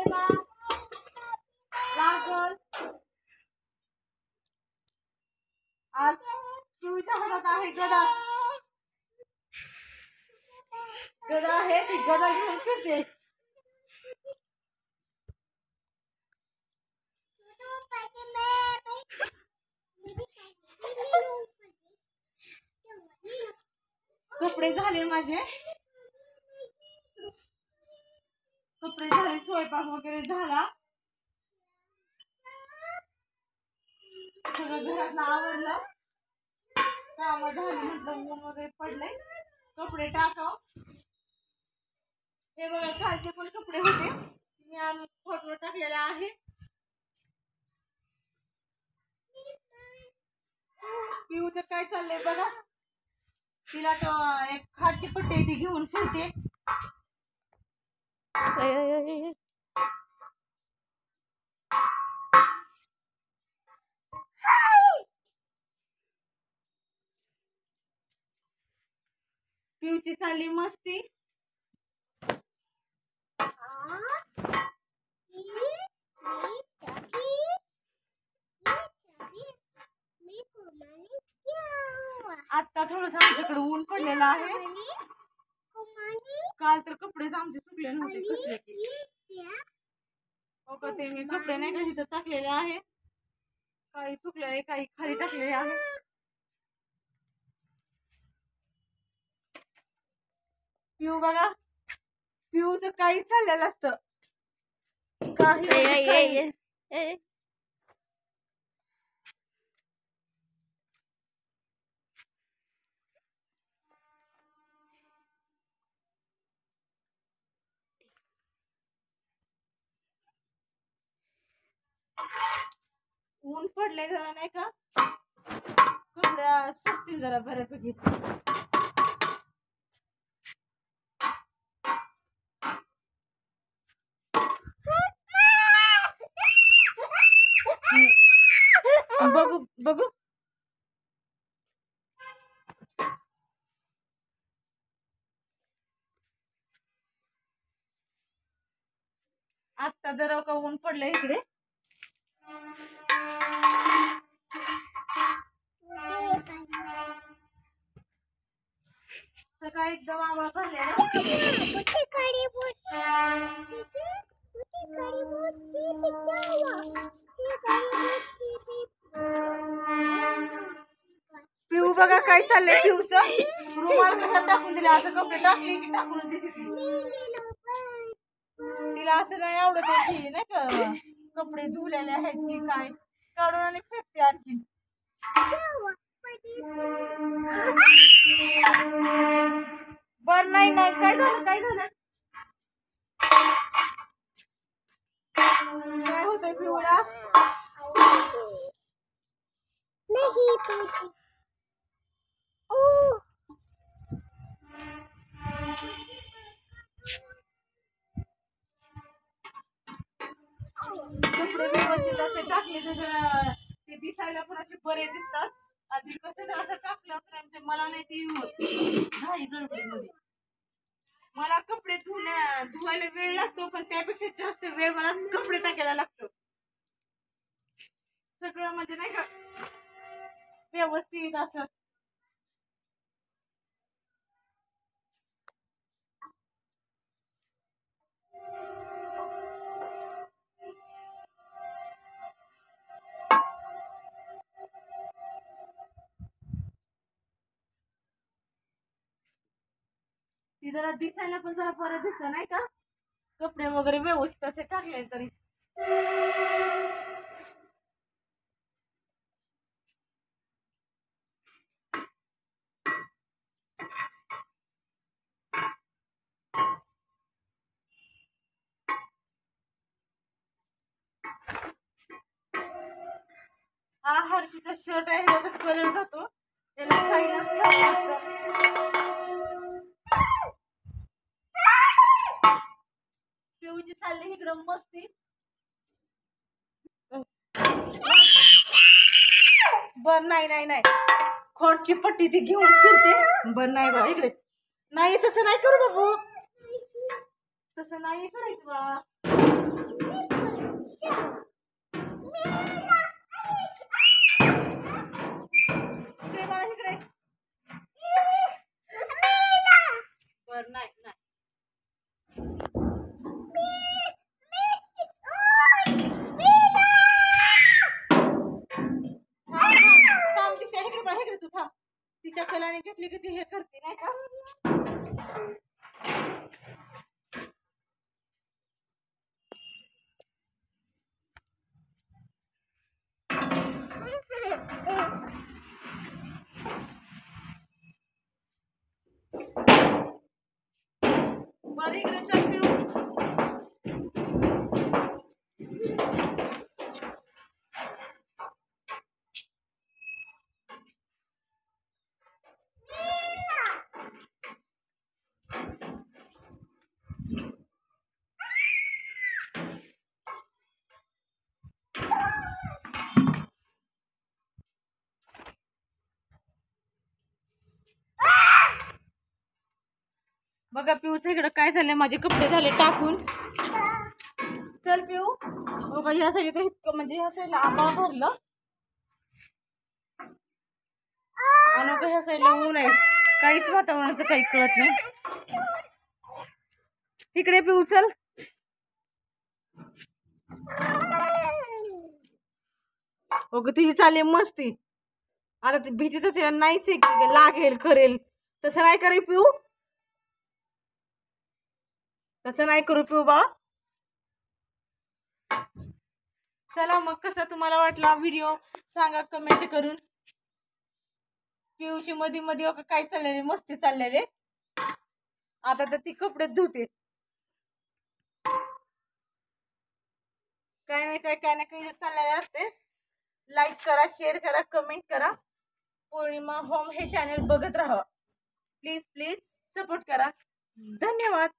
ना लागल आज पिऊच्या हातात आहे गदा. गदा आहे ती गदा घेऊन फिरते. कपडे झाले माझे, कपडे झाले, स्वयंपाक वगैरे झाला, सगळं घरातलं आवडलं, काम झाली. म्हटलं ऊन वगैरे पडले, कपडे टाकाव. हे बघा खालचे पण कपडे होते, मी आणून फोटो टाकलेला आहे. पिऊचं काय चाललंय बघा, तिला तो एक खाटची पट्टी ती घेऊन फिरते. पिऊची चालली मस्ती. आता थोडस आमच्याकडे ऊन पडलेलं आहे. काल तर कपडेच आमचे सुकले नव्हते कसले की. ते मी कपडे नाही का तिथं टाकलेले आहे, काही सुकलेले काही खाली टाकलेले आहे. पिऊ बघा, पिऊचं काही चाललेलं असतं काही. ऊन पडले जरा नाही का, कपड्या सुकतील जरा बऱ्यापैकी. बघू बघू आता जरा का ऊन पडलंय इकडे. सकाळी एकदम आम्हाला भरलेलं. पिऊ बघा काय चाललंय, पिऊचं रुमाल कसा टाकून दिला, असं कपडे टाकले की टाकून देते तिला. असं नाही आवडत नाही का कपडे धुलेले आहेत की काय, काढून आणि फेकते आणखी. बर नाही नाही काय झालं, काय झालं, काय होतंय पिऊला. कपडे व्यवस्थित असे टाकले तर ते दिसायला पण असे बरे दिसतात. आधी कसं असं टाकलं मला नाही ती होत घाई गडबडीमध्ये. मला कपडे धुवायला वेळ लागतो, पण त्यापेक्षा जास्त वेळ मला कपडे टाकायला लागतो. सगळं म्हणजे नाही का व्यवस्थित असं. ती जरा दिसायला पण जरा बरं दिसतं नाही का, कपडे वगैरे व्यवस्थित असे टाकले तरी. हा हर्षीचा शर्ट आहे, त्याचा कलर जातो, त्याला साईडच ठेवावं लागतं. पिऊची चालली इकडं मस्ती. बर नाही नाही नाही, खोटची पट्टी ती घेऊन फिरते. बर नाही बा इकडे नाही, तसं नाही करू बाबू, तसं नाही करायचं बा. इकडे बाळा इकडे. बर नाही नाही. थांब तिच्या इकडे बाळा इकडे तू थांब. तिच्या कलाने घेतली की ती हे करते नाही का. बरं इकडे चल पिऊ. बघा पिऊचं इकडं काय झालंय, माझे कपडे झाले टाकून. चल पिऊ. बघा ह्या साईड तर इतकं म्हणजे ह्या साईडला आंबा भरलं आणि बघा ह्या साईडला ऊन आहे. काहीच वातावरणाचं काही कळत नाही. इकडे पिऊ चल. बघ तिची चालली मस्ती. आता ती भीती तर तिला नाहीच आहे की लागेल करेल. तसं नाही करू पिऊ. तसं नाही करू पिऊ बा. चला मग कसा तुम्हाला वाटला व्हिडिओ सांगा कमेंट करून. पिऊची मध्ये मध्ये काय चाललेले मस्ती चाललेले. आता तर ती कपडे धुते. काय नाही काय काही चाललेले असते. लाईक करा, शेअर करा, कमेंट करा. पौर्णिमा होम हे चॅनल बघत राहा. प्लीज प्लीज सपोर्ट करा. धन्यवाद.